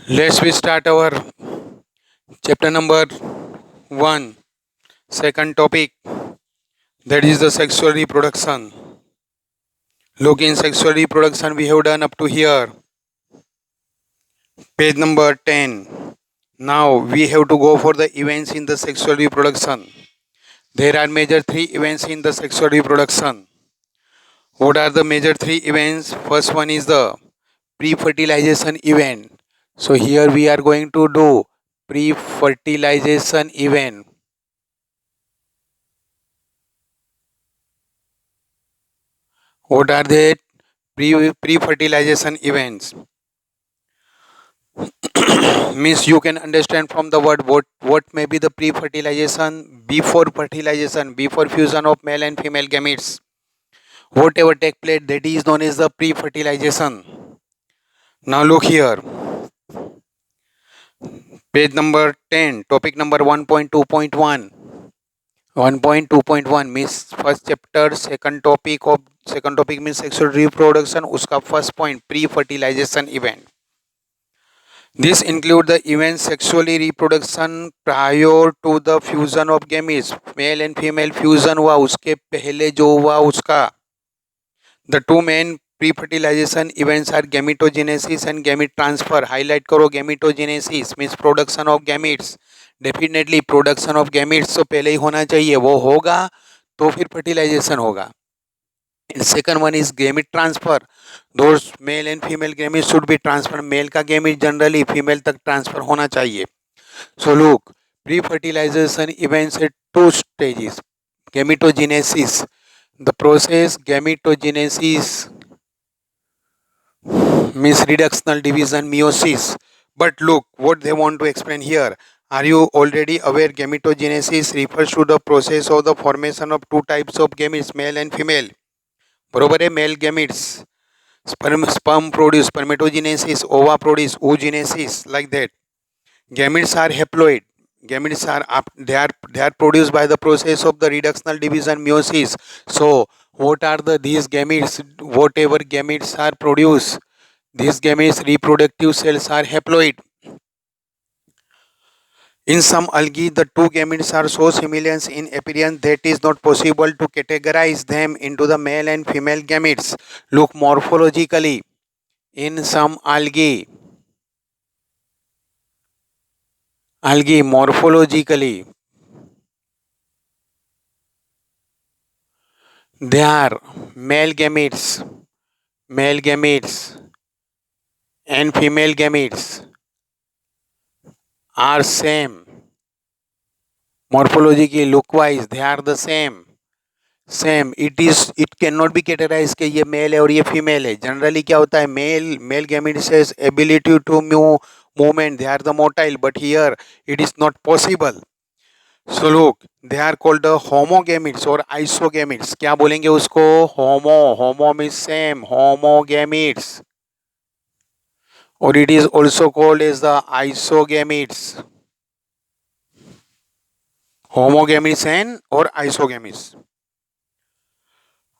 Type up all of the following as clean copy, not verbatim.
Let's we start our chapter number 1, second topic, that is the sexual reproduction. Look, in sexual reproduction we have done up to here, page number 10. Now we have to go for the events in the sexual reproduction. There are major 3 events in the sexual reproduction. What are the major 3 events? First one is the pre-fertilization event. So here we are going to do pre-fertilization event. What are the pre-fertilization events? Means you can understand from the word what may be the pre-fertilization, before fertilization, before fusion of male and female gametes. Whatever take place, that is known as the pre-fertilization. Now look here, page number 10, topic number 1.2.1. 1.2.1 means first chapter, second topic means sexual reproduction. Uska first point, pre-fertilization event. This include the event sexually reproduction prior to the fusion of gametes. Male and female fusion हुआ, उसके पहले जो हुआ उसका. The two main pre-fertilization events are gametogenesis and gamete transfer. Highlight करो gametogenesis means production of gametes. Definitely production of gametes तो पहले ही होना चाहिए, वो होगा तो फिर fertilization होगा. And second one is gamete transfer. Those male and female gametes should be transferred. Male का gamete generally female तक transfer होना चाहिए. So look, pre-fertilization events at 2 stages. Gametogenesis. The process gametogenesis means reductional division, meiosis. But look what they want to explain here. Are you already aware gametogenesis refers to the process of the formation of 2 types of gametes, male and female. बरोबर है. Male gametes sperm produce spermatogenesis, ova produce oogenesis, like that. Gametes are haploid. Gametes are they are produced by the process of the reductional division, meiosis. So what are these gametes? Whatever gametes are produced, these gametes reproductive cells are haploid. In some algae, the two gametes are so similar in appearance that it is not possible to categorize them into the male and female gametes. Look morphologically. In some algae morphologically, they are male gametes and female gametes are same. Morphologically, look wise, they are the same. It cannot be categorized कि ये mail है और ये female है. Generally क्या होता है, mail gametes has ability to movement, they are the motile, but here it is not possible. So look, they are called the homogametes or isogametes. क्या बोलेंगे उसको? homo means same, homogametes, or it is also called as the isogametes. Homogametes and or isogametes.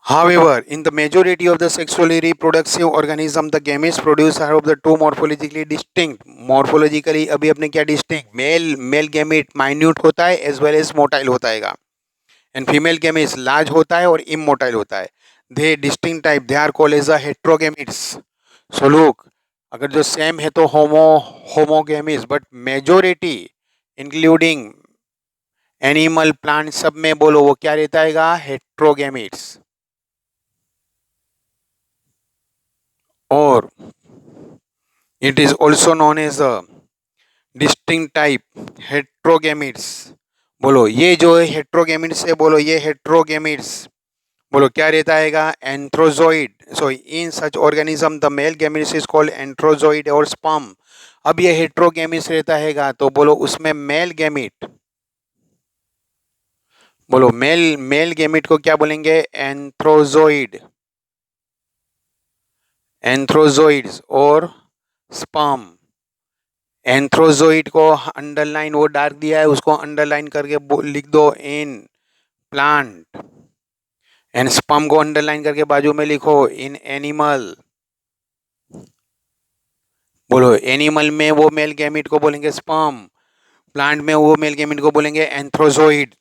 However, in the majority of the sexually reproductive organism, the gametes produced are of the two morphologically distinct. Morphologically अभी अपने क्या distinct? Male gamete minute होता है as well as motile होता है, and female gametes large होता है और immotile होता है. They distinct type, they are called as the heterogametes. So look, अगर जो same है तो homogametes, but majority including animal, plant, सब में बोलो वो क्या रहता है? heterogametes. Or it is also known as a distinct type heterogametes. बोलो ये जो है heterogametes है, बोलो ये heterogametes, बोलो क्या रहता है? Antherozoid. So in such organism the male gametes is called antherozoid और स्पर्म. अब ये हेट्रोगेमिस रहता है तो बोलो उसमें मेल गैमेट, बोलो मेल गैमेट को क्या बोलेंगे? एंथ्रोजोइड, एंथ्रोजोइड्स और स्पर्म. एंथ्रोजोइड को अंडरलाइन वो डार्क दिया है, उसको अंडरलाइन करके लिख दो इन प्लांट, एंड स्पर्म को अंडरलाइन करके बाजू में लिखो इन एनिमल. बोलो एनिमल में वो मेल गैमीट को बोलेंगे स्पर्म, प्लांट में वो मेल गैमीट को बोलेंगे एंथ्रोजोइड.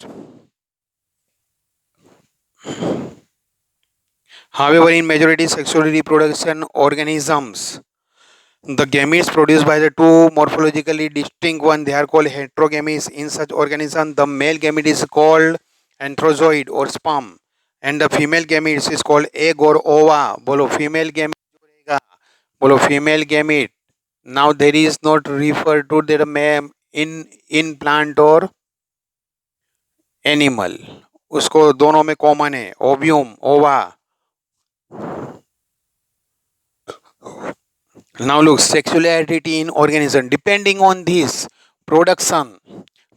However, in majority sexual reproduction organisms, the gametes produced by the two morphologically distinct one, they are called heterogametes. In such organism, the male gamete is called anthrozoid or sperm, and the female gamete is called egg or ova. बोलो female gamete. बोलो female gamete. Now there is not referred to the male in plant or animal. उसको दोनों में common है ovum ओवा. Now look, sexuality in organism depending on this production.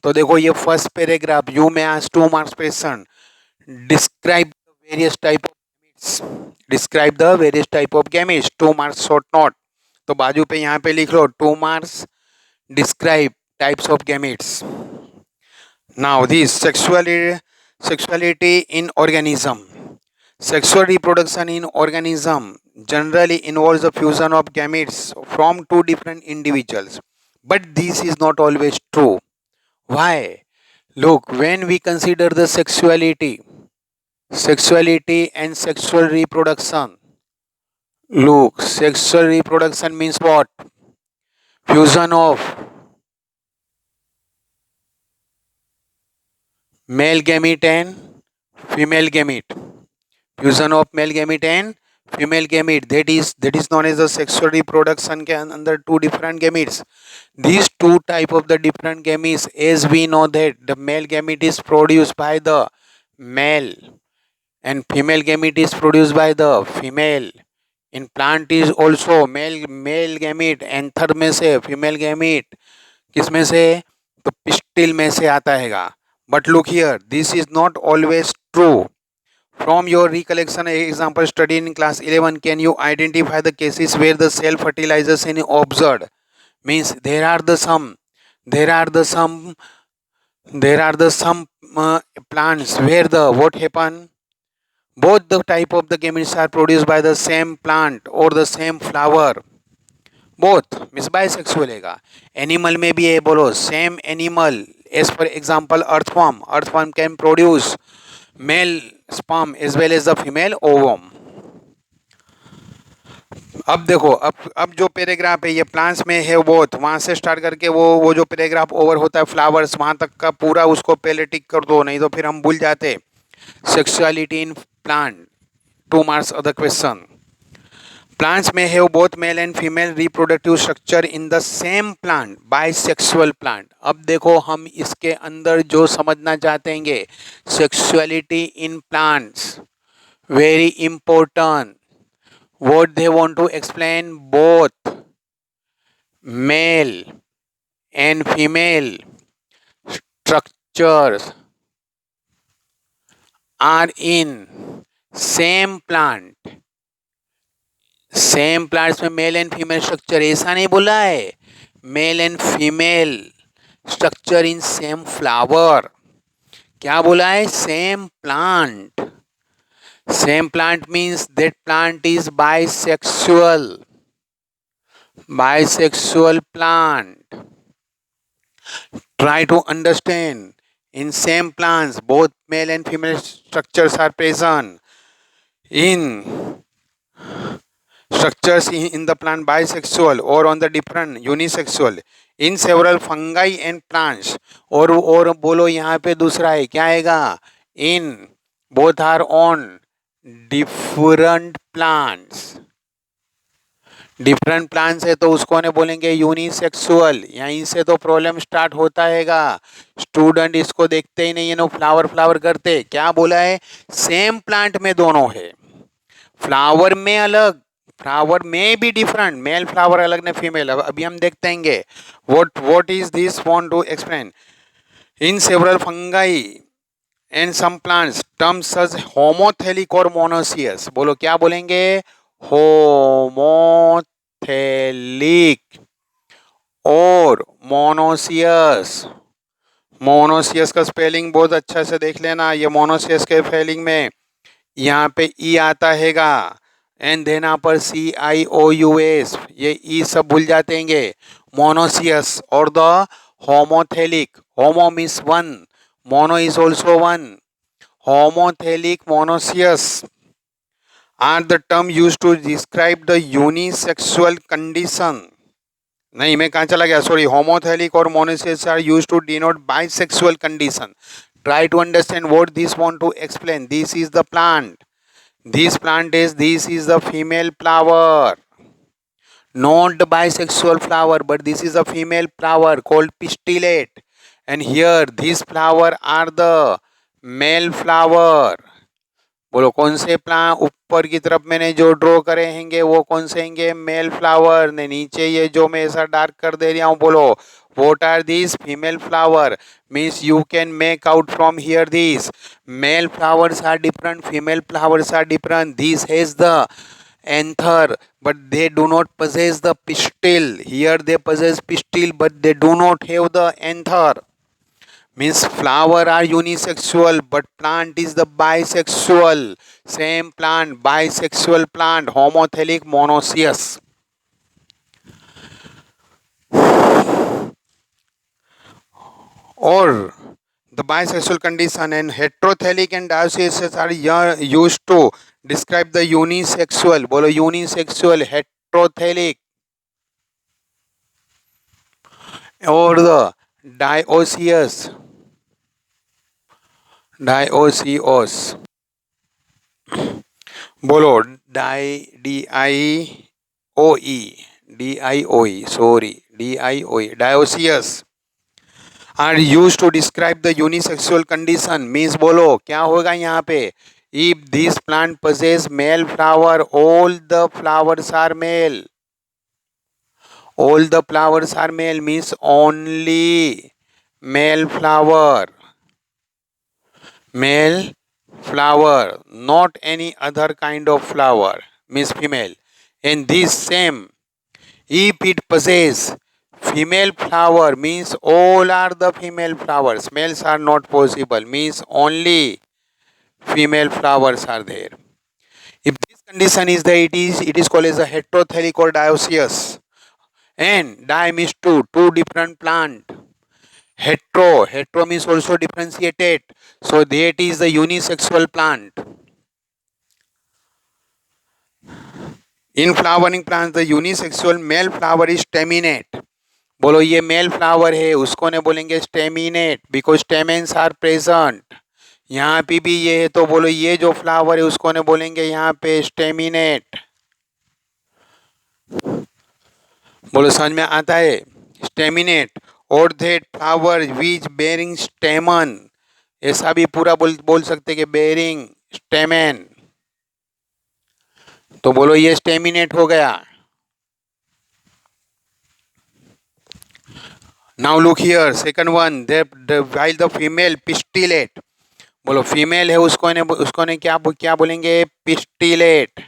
तो देखो ये फर्स्ट पैराग्राफ यू में आज 2 marks question. Describe the various type of gametes. Describe the various type of gametes 2 marks short note. तो बाजू पे यहाँ पे लिख लो 2 marks. Describe types of gametes. Now this sexuality in organism. Sexual reproduction in organism generally involves the fusion of gametes from two different individuals. But this is not always true. Why? Look, when we consider the sexuality and sexual reproduction. Look, sexual reproduction means what? Fusion of male gamete and female gamete. Fusion of male gamete and female gamete, that is known as the sexual reproduction के अंदर two different gametes. These two type of the different gametes, as we know that the male gamete is produced by the male and female gamete is produced by the female. In plant is also male gamete anther में से, female gamete किस में से? तो pistil में से आता हैगा. But look here, this is not always true. From your recollection example studied in class 11, can you identify the cases where the cell fertilization is observed? Means there are the some plants where the what happen? Both the type of the gametes are produced by the same plant or the same flower. Both means bisexual हैगा. Animal में भी है बोलो same animal. As for example earthworm can produce male sperm as well as the female ovum. अब देखो अब जो paragraph है ये प्लांट्स में है बोथ, वहां से स्टार्ट करके वो जो पैराग्राफ ओवर होता है फ्लावर्स वहां तक का पूरा उसको पहले टिक कर दो, नहीं तो फिर हम भूल जाते. Sexuality in plant 2 marks other question. Plants may have both male and female reproductive structure in the same plant, bisexual plant. अब देखो हम इसके अंदर जो समझना चाहते हैं sexuality in plants, very important. What they want to explain, both male and female structures are in same plant. Same plants में मेल एंड फीमेल स्ट्रक्चर, ऐसा नहीं बोला है. Male and female structure in same flower. क्या बोला है? Same plant. Same plant means that plant is bisexual. Bisexual plant. Try to understand. In same plants, both male and female structures are present. In structures in the plant bisexual or on the different unisexual. In several fungi and plants. और बोलो यहाँ पे दूसरा है क्या आएगा? In both are on different plants. Different plants है तो उसको ने बोलेंगे यूनिसेक्सुअल. यहीं से तो प्रॉब्लम स्टार्ट होता हैगा. स्टूडेंट इसको देखते ही नहीं है, नो फ्लावर करते. क्या बोला है? सेम प्लांट में दोनों है. फ्लावर में अलग, फ्लावर में भी डिफरेंट, मेल फ्लावर अलग ने फीमेल. अभी हम देखते हैं what is this want to explain. In several fungi and some plants terms such homothallic और मोनोसियस. बोलो क्या बोलेंगे? होमोथेलिक और मोनोसियस. मोनोसियस का स्पेलिंग बहुत अच्छा से देख लेना. ये मोनोसियस के स्पेलिंग में यहाँ पे ई आता हैगा. एंड देन यहाँ पर CIOUS, ये ई सब भूल जाते हैं। मोनोसियस और the homothallic, homo means one, mono is also one, homothallic monoecious are the term use to describe the unisexual condition. नहीं, मैं कहाँ चला गया, सॉरी, होमोथेलिक और monoecious are use to denote bisexual condition. Try to understand what this want to explain. This is the plant, this is the female flower, not the bisexual flower, but this is a female flower called pistillate, and here these flower are the male flower। बोलो कौन से plant, ऊपर की तरफ मैंने जो draw करे हैंगे वो कौन से हैंगे, मेल फ्लावर ने, नीचे ये जो मैं ऐसा डार्क कर दे रहा हूँ, बोलो what are these, female flower, means you can make out from here these male flowers are different, female flowers are different, these has the anther but they do not possess the pistil, here they possess pistil but they do not have the anther, means flower are unisexual but plant is the bisexual, same plant, bisexual plant, homothelic monoecious। Or the bisexual condition and heterothelic and dioecious are used to describe the unisexual, बोलो unisexual, heterothelic, or the dioecious, dioecious, बोलो dioe, sorry, dioe, dioecious are used to describe the unisexual condition, means बोलो क्या होगा यहाँ पे, if this plant possess male flower, all the flowers are male, all the flowers are male means only male flower, male flower, not any other kind of flower, means female, and this same, if it possess female flower means all are the female flowers, males are not possible, means only female flowers are there. If this condition is there, it is called as a heterothelic or dioecious, and di means two different plant, hetero means also differentiated, so that is the unisexual plant. In flowering plants the unisexual male flower is staminate, बोलो ये male flower है, उसको ने बोलेंगे staminate, because stamens are present, यहाँ पे भी ये है, तो बोलो ये जो फ्लावर है उसको ने बोलेंगे यहाँ पे स्टेमिनेट। बोलो समझ में आता है, स्टेमिनेट, और that flower which bearing stamen, ऐसा भी पूरा बोल सकते कि बेरिंग स्टेमन, तो बोलो ये स्टेमिनेट हो गया। Now look here, second one, while the female pistillate, बोलो फीमेल है उसको ने क्या बोलेंगे, पिस्टिलेट।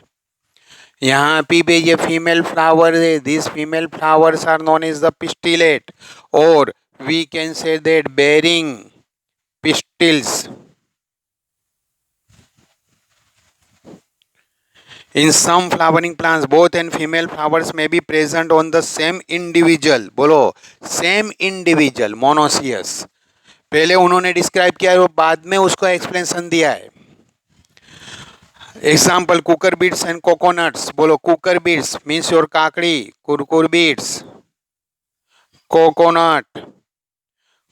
यहाँ पे भी ये फीमेल फ्लावर है, this female flowers are known as the pistillate, और we can say that bearing pistils. In some flowering plants, both and female flowers may be present on the same individual, बोलो same individual, monoecious। पहले उन्होंने describe किया है, वो बाद में उसको एक्सप्लेनेशन दिया है। Example cucurbits and coconuts, बोलो कुकर बीट्स मीन्स योर काकड़ी, cucurbits, coconut,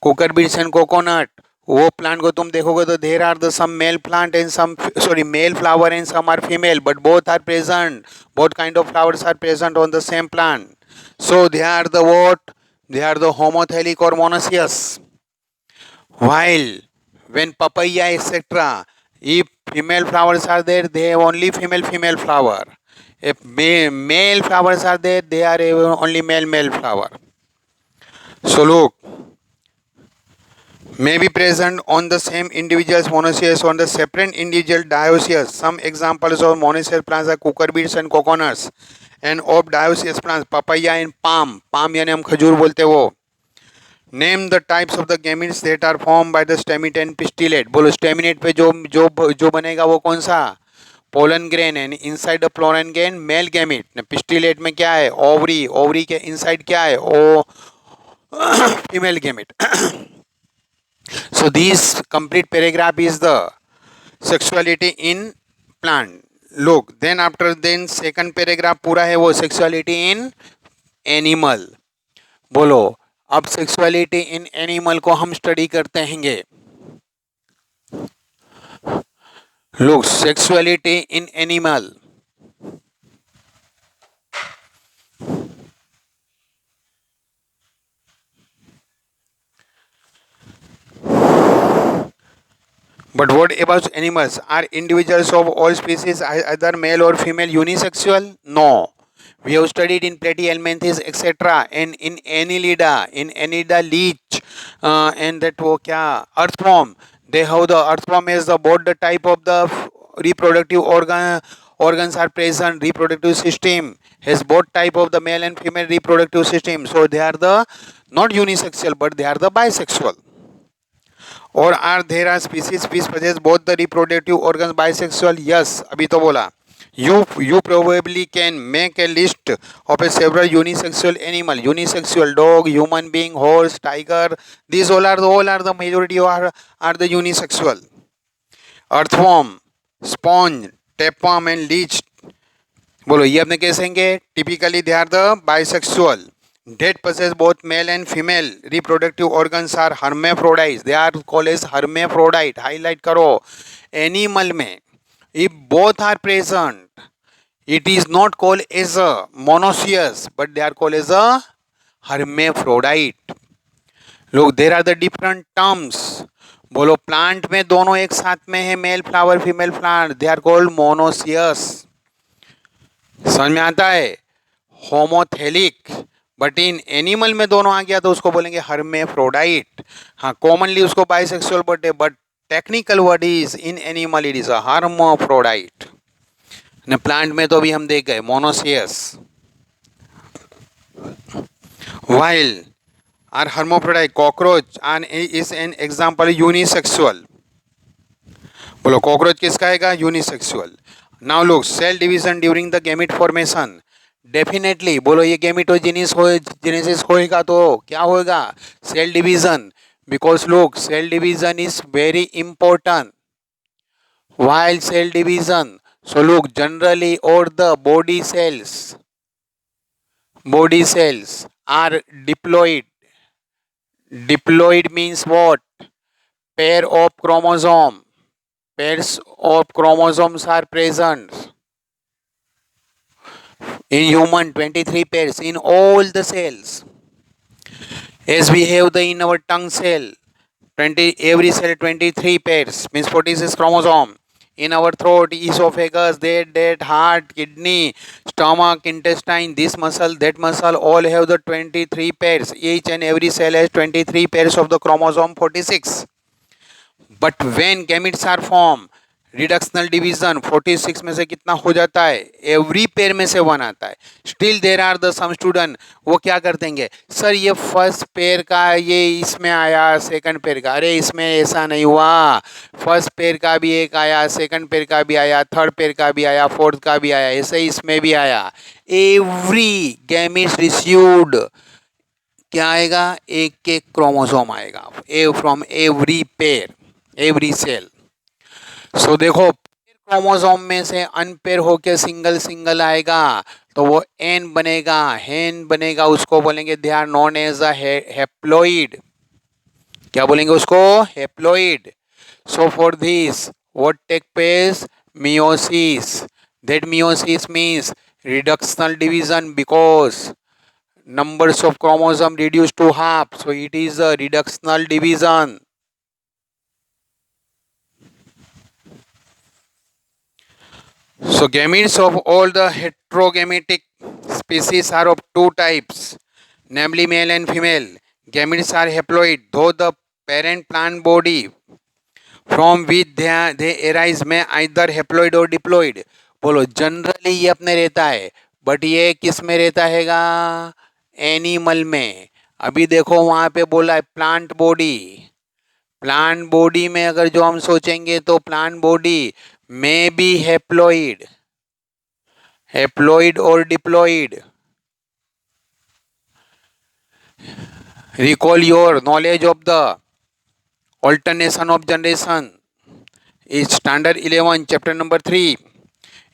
cucurbits and coconut, वो प्लांट को तुम देखोगे तो there are the some male plant and some, sorry, male flower and some are female, but both are present, both kind of flowers are present on the same plant, so they are the what, they are the homothallic और monoecious. While when papaya etc, if female flowers are there, they have only female flower. If male flowers are there, they are only male flower. So look, may be present on the same individuals monoecious, on the separate individual dioecious. Some examples of monoecious plants are cucumber beets and coconuts, and of dioecious plants papaya and palm. Palm यानी हम खजूर बोलते वो। Name the types of the gametes that are form by the staminate and pistillate, बोलो staminate पे जो बनेगा वो कौन सा, pollen grain and inside the pollen grain male gamete. Pistillate में क्या है? ओवरी. ओवरी के इनसाइड क्या है? ओ female gamete. So this complete paragraph is the sexuality in plant. Look, then after then second paragraph पूरा है वो sexuality in animal. बोलो अब sexuality in animal को हम स्टडी करते हैंगे. Look, sexuality in animal. But what about animals? Are individuals of all species either male or female unisexual? No. We have studied in Platyhelminthes etc. and in Annelida leech and that वो क्या earthworm. They have the earthworm as the both the type of the reproductive organs are present. Reproductive system has both type of the male and female reproductive system. So they are the not unisexual but they are the bisexual. Or are there are species which possess both the reproductive organs bisexual? Yes, अभी तो बोला. You probably can make a list of a several unisexual animal. Unisexual dog, human being, horse, tiger. These all are the majority are the unisexual. Earthworm, sponge, tapeworm and leech. बोलो ये अपने कैसे हैं? Typically they are the bisexual. That possess both male and female reproductive organs are hermaphrodites. They are called as hermaphrodite. Highlight करो. Animal में if both are present, it is not called as a monoecious, but they are called as a hermaphrodite. Look, there are the different terms. बोलो plant में दोनों एक साथ में है, male flower female plant, they are called monoecious. समझ में आता है? होमोथेलिक. बट इन एनिमल में दोनों आ गया तो उसको बोलेंगे हर्मेफ्रोडाइट. हाँ, कॉमनली उसको bisexual but technical word is in animal it is a hermaphrodite. ने प्लांट में तो अभी हम देख गए monoecious. While are hermaphrodite cockroach and is an example unisexual. बोलो कॉकरोच किसका आएगा? Unisexual. Now look cell division during the gamete formation. Definitely बोलो ये गैमेटोजेनेसिस होएगा तो क्या होएगा? Cell division. Because look cell division is very important. while cell division, so look generally or the body cells are diploid. Diploid means what? Pairs of chromosomes are present in human. 23 pairs in all the cells. As we have in our tongue cell, every cell 23 pairs means 46 chromosome. In our throat, esophagus, that heart, kidney, stomach, intestine, this muscle, that muscle, all have the 23 pairs. Each and every cell has 23 pairs of the chromosome 46. But when gametes are formed, reductional division 46 में से कितना हो जाता है? Every pair में से 1 आता है. Still there are the some student वो क्या कर देंगे? सर ये फर्स्ट पेयर का ये इसमें आया, सेकंड पेयर का. अरे इसमें ऐसा नहीं हुआ. फर्स्ट पेयर का भी एक आया, सेकंड पेयर का भी आया, थर्ड पेयर का भी आया, फोर्थ का भी आया, ऐसे इसमें भी आया. एवरी गैमेट्स रिसीव्ड क्या आएगा? एक एक क्रोमोसोम आएगा from every pair, every cell. So देखो क्रोमोसोम में से अनपेयर होके सिंगल आएगा तो वो एन बनेगा. उसको बोलेंगे they are known as a haploid. क्या बोलेंगे उसको? Haploid. So for this what take place? Meiosis. That meiosis means reductional division because numbers of chromosome reduced to half, so it is a reductional division. So gametes of all the heterogametic species are of two types, namely male and female. Gametes are haploid, though the parent plant body from which they arise may either haploid or diploid. बोलो generally ये अपने रहता है, but ये किस में रहता हैगा? एनिमल में. अभी देखो वहाँ पे बोला है प्लांट बॉडी में अगर जो हम सोचेंगे तो plant body may be haploid or diploid. Recall your knowledge of the alternation of generation is standard 11 chapter number 3.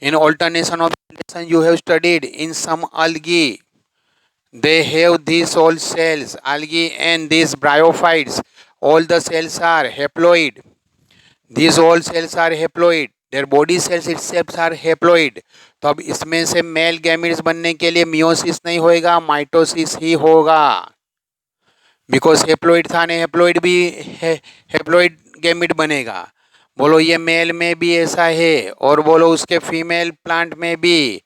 In alternation of generation you have studied in some algae they have these all cells, algae and these bryophytes, all the cells are haploid. These all cells are haploid. Their body cells itself are haploid. तो अब इसमें से male gametes बनने के लिए meiosis नहीं होएगा, mitosis ही होगा. बिकॉज हेप्लोइड था ने हेप्लोइड भी हेप्लोइड गैमेट बनेगा. बोलो ये मेल में भी ऐसा है और बोलो उसके फीमेल प्लांट में भी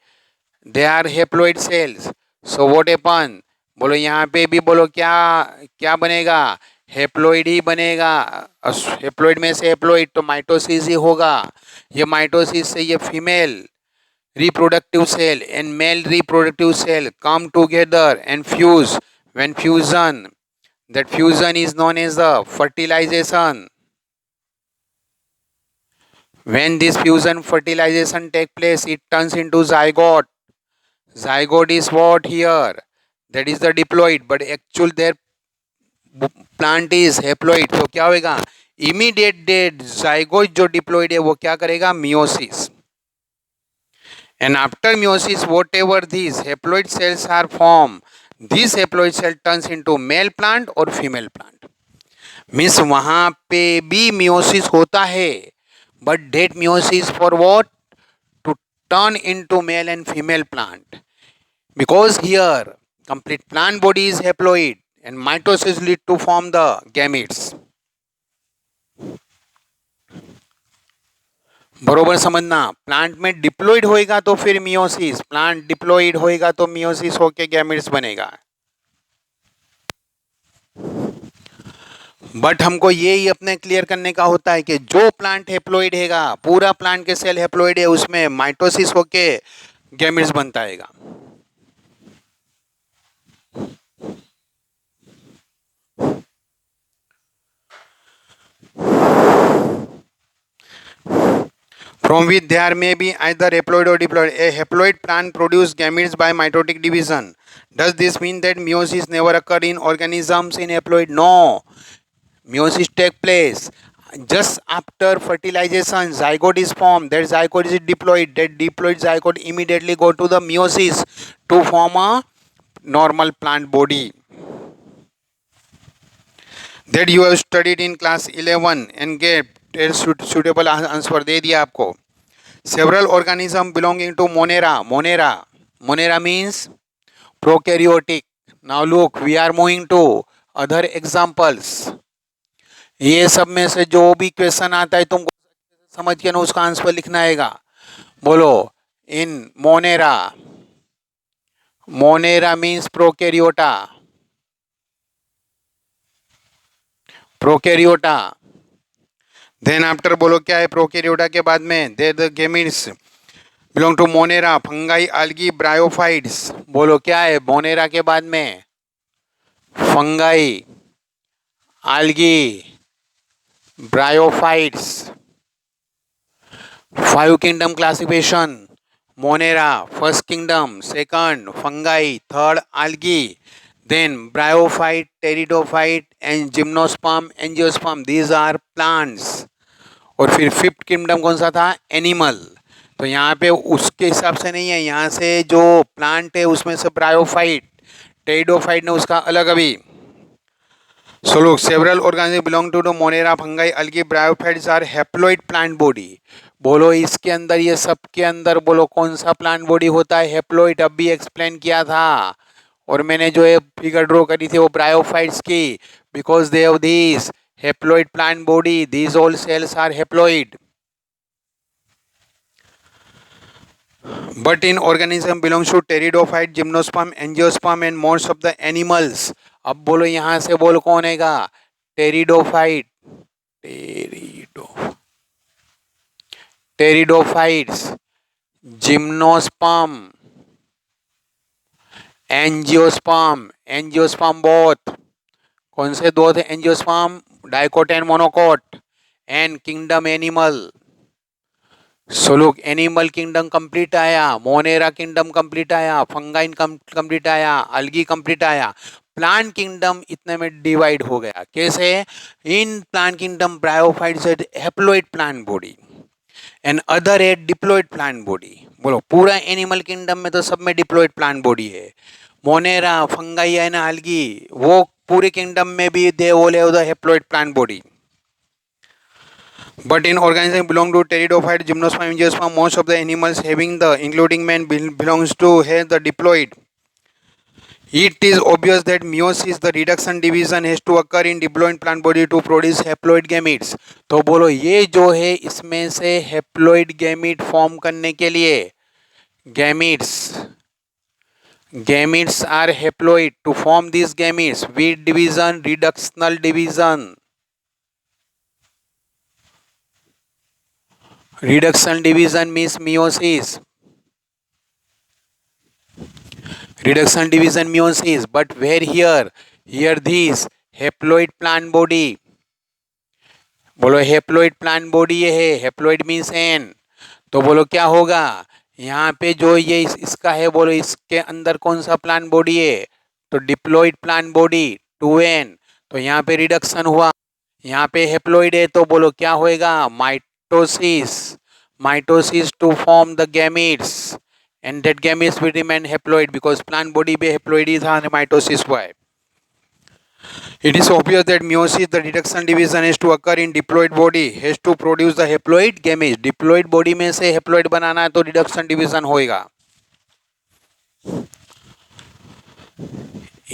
they are haploid cells. So what happen, बोलो यहाँ पे भी बोलो क्या क्या बनेगा, हेप्लोइड ही बनेगा. हेप्लोइड में से हेप्लोइड तो माइटोसिस ही होगा. ये माइटोसिस से ये female reproductive cell and male reproductive cell come together and fuse. When fusion, that fusion is known as the fertilization. When this fusion fertilization take place, it turns into zygote. Zygote is what here? That is the diploid, but actual their plant is haploid. तो क्या होगा? Immediate dead zygote जो diploid है वो क्या करेगा? Meiosis. And after meiosis, whatever these haploid cells are formed, this haploid cell turns into male plant or female plant. Means वहाँ पे भी meiosis होता है, but that meiosis for what? To turn into male and female plant. Because here complete plant body is haploid and mitosis lead to form the gametes. बरोबर समझना. Plant में diploid होएगा तो फिर मियोसिस, प्लांट डिप्लॉइड होएगा तो meiosis होके gametes बनेगा. बट हमको ये ही अपने क्लियर करने का होता है कि जो प्लांट हेप्लॉइड हैगा, पूरा प्लांट के सेल हेप्लॉइड है, उसमें माइटोसिस होके गैमेट्स बनता हैगा. From which there may be either haploid or diploid. A haploid plant produces gametes by mitotic division. Does this mean that meiosis never occur in organisms in haploid? No. Meiosis take place just after fertilization. Zygote is formed. That zygote is diploid. That diploid zygote immediately go to the meiosis to form a normal plant body. That you have studied in class 11 and get suitable answer दे दिया आपको. Several organisms belonging to Monera means prokaryotic. Now look, we are moving to other examples. ये सब में से जो भी question आता है तुमको समझ के ना उसका आंसर लिखना आएगा. बोलो in Monera means Prokaryota. Then after बोलो क्या है प्रोकैरियोटा के बाद में, they the gametes belong to Monera, fungi, algae, bryophytes. बोलो क्या है मोनेरा के बाद में? Fungi, algae, bryophytes. 5 kingdom classification. Monera, first kingdom, second fungi, third algae, then bryophyte, pteridophyte and gymnosperm, angiosperm. These are plants. और फिर fifth kingdom कौन सा था? एनिमल. तो यहाँ पे उसके हिसाब से नहीं है, यहाँ से जो प्लांट है उसमें से ब्रायोफाइट, टेरिडोफाइट ने उसका अलग अभी. So look, several organisms belong to the Monera, fungi, algae, bryophytes are haploid plant body. बोलो इसके अंदर ये सब के अंदर बोलो कौन सा प्लांट बॉडी होता है? हेप्लोइड. अभी एक्सप्लेन किया था और मैंने जो है फिगर ड्रॉ करी थी वो ब्रायोफाइट्स की. Because they have this haploid plant body, these all cells are haploid. But in organism belongs to pteridophyte, gymnosperm, angiosperm and most of the animals. अब बोलो यहाँ से बोलो कौन हैगा? Pteridophyte, pteridophytes, gymnosperm, angiosperm. Angiosperm both. कौन से दो थे angiosperm? Dicot and monocot. And kingdom animal. So लोग एनिमल किंगडम कंप्लीट आया, मोनेरा किंगडम कंप्लीट आया, फंगाइन कंप्लीट आया, अलगी कंप्लीट आया, प्लांट किंगडम इतने में डिवाइड हो गया। कैसे? In plant kingdom bryophytes had haploid plant body and other had diploid plant body. बोलो पूरा एनिमल किंगडम में तो सब में डिप्लॉइड प्लांट बॉडी है। मोनेरा, फंगाई एंड अलगी वो पूरे किंगडम में भी they all have the haploid plant body. But in organisms belong to pteridophyte, gymnosperm, angiosperm, most of the animals having the, including man, belongs to have the diploid. It is obvious that meiosis, the reduction division, has to occur in diploid plant body to produce haploid gametes. तो बोलो ये जो है इसमें से haploid gamete form करने के लिए gametes are haploid. To form these gametes, with division, reductional division. Reductional division means meiosis. Reduction division meiosis, but where here this haploid plant body, बोलो haploid plant body ये है, haploid means n, तो बोलो क्या होगा यहाँ पे जो ये इसका है, बोलो इसके अंदर कौन सा प्लांट बॉडी है, तो डिप्लॉइड प्लांट बॉडी 2n, तो यहाँ पे रिडक्शन हुआ, यहाँ पे हेप्लॉइड है तो बोलो क्या होएगा, mitosis to form the gametes and that gametes will remain haploid because plant body पे haploid ही था and mitosis हुआ है. It is obvious that meiosis, the reduction division, has to occur in diploid body, has to produce the haploid gametes. Diploid body में से haploid बनाना है तो reduction division होएगा.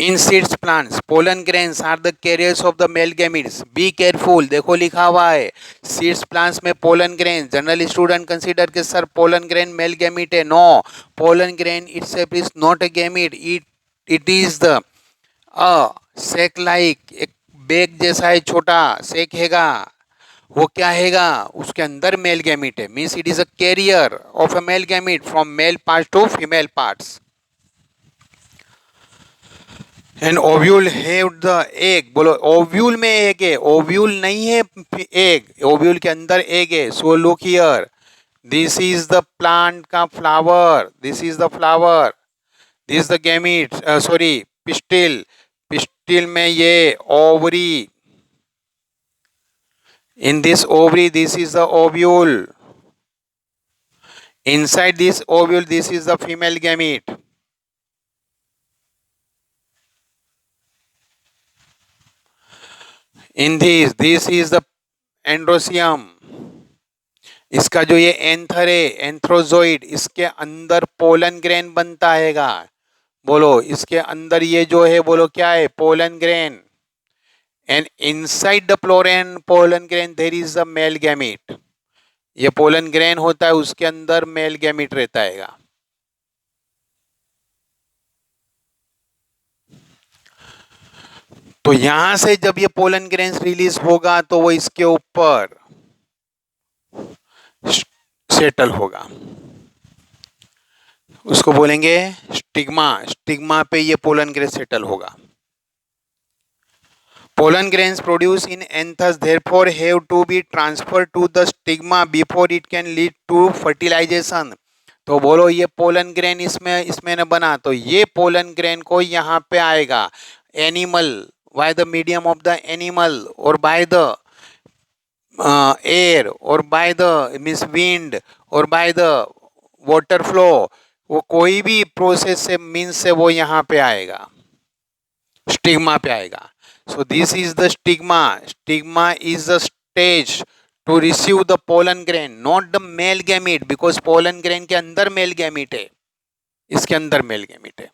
In seeds plants, pollen grains are the carriers of the male gametes. Be careful. देखो लिखा हुआ है seeds plants में pollen grain. General student consider कि sir pollen grain male gamete है. No, pollen grain itself is not a gamete. It is the sac like एक bag जैसा है, छोटा सेक हैगा, वो क्या हैगा, उसके अंदर मेल गैमेट है. Means it is a carrier of a male gamete from male parts to female parts. And ovule have the egg. बोलो ओव्यूल में एग है, ओव्यूल नहीं है एग, ओव्यूल के अंदर एग है. So look here, this is the plant का flower, this is the flower, this is the gamete, sorry pistil, pistil में ये ovary, in this ovary this is the ovule, inside this ovule this is the female gamete. In this is the androecium. इसका जो ये anther है, एंथ्रोजोइड, इसके अंदर pollen grain बनता हैगा. बोलो इसके अंदर ये जो है, बोलो क्या है, pollen grain. And inside the pollen grain there is the male gamete. ये पोलन ग्रेन होता है, उसके अंदर मेल गैमेट रहता हैगा. तो यहां से जब ये पोलन ग्रेन्स रिलीज होगा तो वो इसके ऊपर सेटल होगा, उसको बोलेंगे स्टिग्मा. स्टिग्मा पे ये पोलन ग्रेन सेटल होगा. Pollen grains produced in anthers therefore have to be transferred to the stigma before it can lead to fertilization. तो बोलो ये पोलन ग्रेन इसमें न बना तो ये पोलन ग्रेन को यहाँ पे आएगा. Animal, by the medium of the animal or by the air or by the means wind or by the water flow, वो कोई भी प्रोसेस से मीन्स से वो यहाँ पे आएगा, स्टिग्मा पे आएगा. So this is the stigma. Stigma is the stage to receive the pollen grain, not the male gamete, because pollen grain के अंदर male gamete है, इसके अंदर male gamete है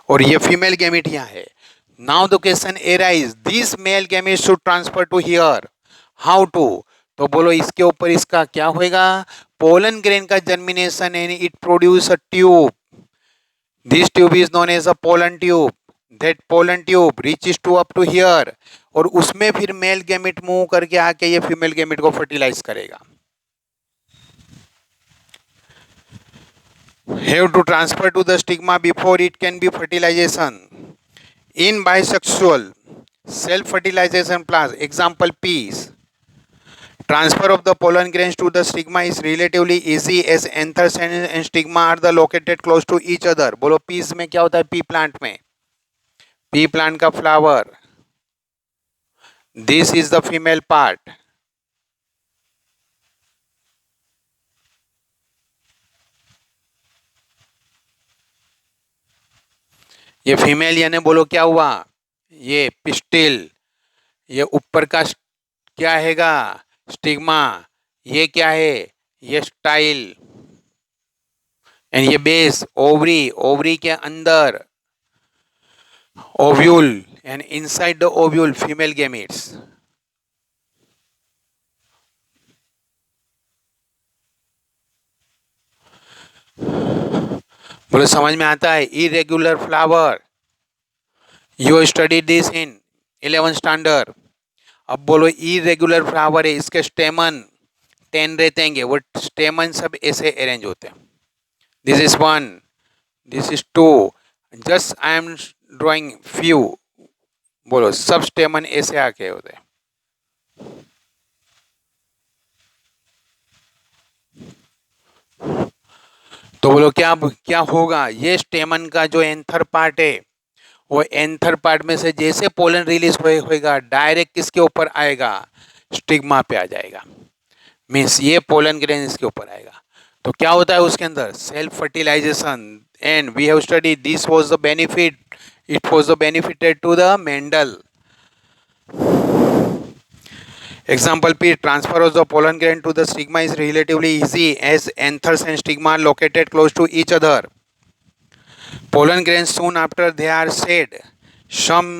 और ये female gamete यहाँ है. Now the question arises, this male gamete should transfer to here. How to? तो बोलो इसके ऊपर इसका क्या होएगा, pollen grain का germination and it produce a tube. This tube is known as a pollen tube. That pollen tube reaches to up to here और उसमें फिर मेल गैमेट मूव करके आके ये फीमेल गैमेट को फर्टिलाइज करेगा. Have to transfer to the stigma before it can be fertilization. In bisexual self fertilization plants, example peas, Transfer of the pollen grains to the stigma is relatively easy as anthers and stigma are the located close to each other. बोलो piece में क्या होता है? P plant में, P plant का flower, this is the female part. ये female यानी बोलो क्या हुआ? ये पिस्टिल, ये ऊपर का क्या हैगा? स्टिग्मा. ये क्या है? ये स्टाइल. एंड ये बेस ओवरी, ओवरी के अंदर ovule, and inside the ovule female gametes. बोलो समझ में आता है? Irregular flower, you study this in 11th standard. अब बोलो इरेगुलर फ्लावर है, इसके स्टेमन 10 रहते हैं, वो स्टेमन सब ऐसे अरेंज होते हैं. This is 1, this is 2, just I am drawing few. बोलो सब स्टेमन ऐसे आके होते हैं. तो बोलो क्या क्या होगा? ये स्टेमन का जो एंथर पार्ट है, वो एंथर पार्ट में से जैसे पोलन रिलीज होएगा डायरेक्ट किसके ऊपर आएगा? स्टिग्मा पे आ जाएगा. मीन्स ये पोलन ग्रेन इसके ऊपर आएगा. तो क्या होता है उसके अंदर? Self fertilization. And we have study this was the benefit, it was the benefited to the Mendel. Example P. Transfer of the pollen grain to the stigma is relatively easy as anthers and stigma are located close to each other. Pollen grains soon after they are shed. Some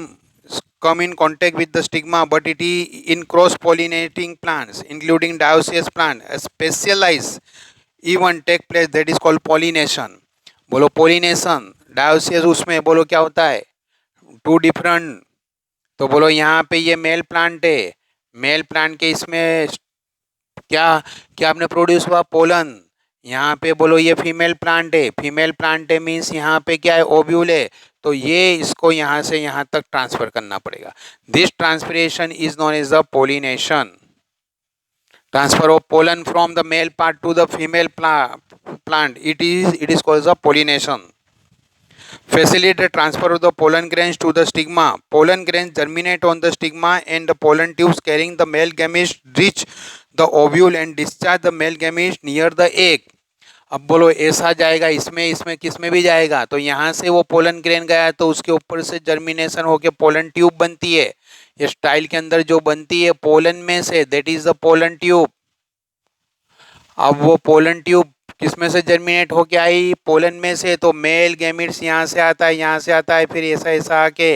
come in contact with the stigma, but it is in cross-pollinating plants, including dioecious plant. A specialized event take place that is called pollination. बोलो pollination. Dioecious उसमें बोलो क्या होता है? 2 different. तो बोलो यहाँ पे ये मेल प्लांट है, मेल प्लांट के इसमें क्या क्या आपने प्रोड्यूस हुआ? पोलन. यहाँ पे बोलो ये फीमेल प्लांट है, फीमेल प्लांट है मीन्स यहाँ पे क्या है? ओव्यूल है. तो ये इसको यहाँ से यहाँ तक ट्रांसफर करना पड़ेगा. This transferation is known as the pollination. Transfer of pollen from the male part to the female plant, it is called the pollination. Facilitate the transfer of the pollen grains to the stigma. Pollen grains germinate on the stigma and the pollen tubes carrying the male gametes reach the ovule and discharge the male gametes near the egg. अब बोलो ऐसा जाएगा इसमें, इसमें किस में भी जाएगा. तो यहाँ से वो पोलन ग्रेन गया तो उसके ऊपर से जर्मिनेशन होके पोलन ट्यूब बनती है. ये स्टाइल के अंदर जो बनती है पोलन में से, that is the pollen tube. अब वो पोलन ट्यूब किस में से जर्मिनेट होके आई? पोलन में से. तो मेल गैमेट्स यहाँ से आता है, यहाँ से आता है, फिर ऐसा ऐसा आके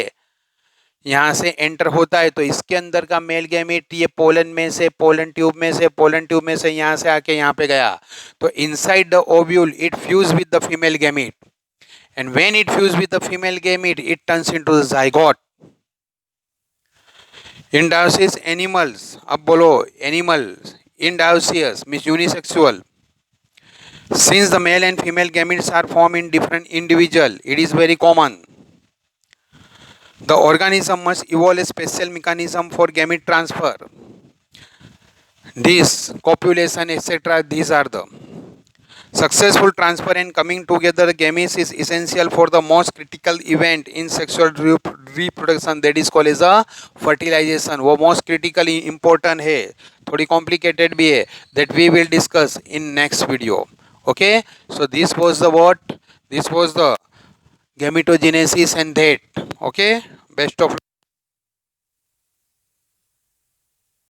यहाँ से एंटर होता है. तो इसके अंदर का मेल गैमेट ये पोलन में से, पोलन ट्यूब में से, पोलन ट्यूब में से यहाँ से आके यहाँ पे गया. तो inside the ovule it fuse with the female gamete, and when it fuse with the female gamete it turns into the zygote. In dioecious animals, अब बोलो animals in dioecious means unisexual. Since the male and female gametes are formed in different individual, it is very common. The organism must evolve a special mechanism for gamete transfer. This copulation, etc. These are the successful transfer and coming together the gametes is essential for the most critical event in sexual reproduction, that is called as a fertilization. वो most critically important है, थोड़ी complicated भी है, that we will discuss in next video. Okay, so this was the what? This was the gametogenesis and that. Okay, best of